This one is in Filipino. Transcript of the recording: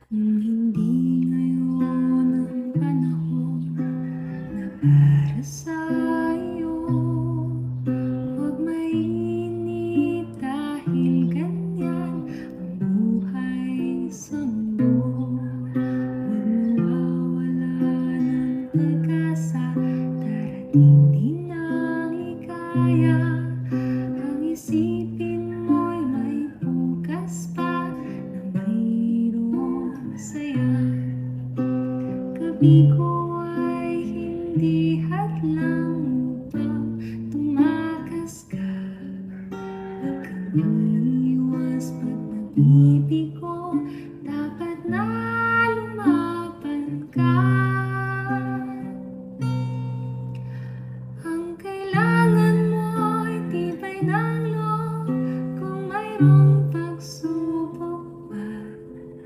Kung hindi ngayon ang panahon na para sa'yo, huwag mainip dahil ganyan ang buhay sa mundo. Huwag mawawalan ng pag-asa, darating din ang hikaya. Ang isipin mo'y may bukas pa na mayroong saya. Gabi ko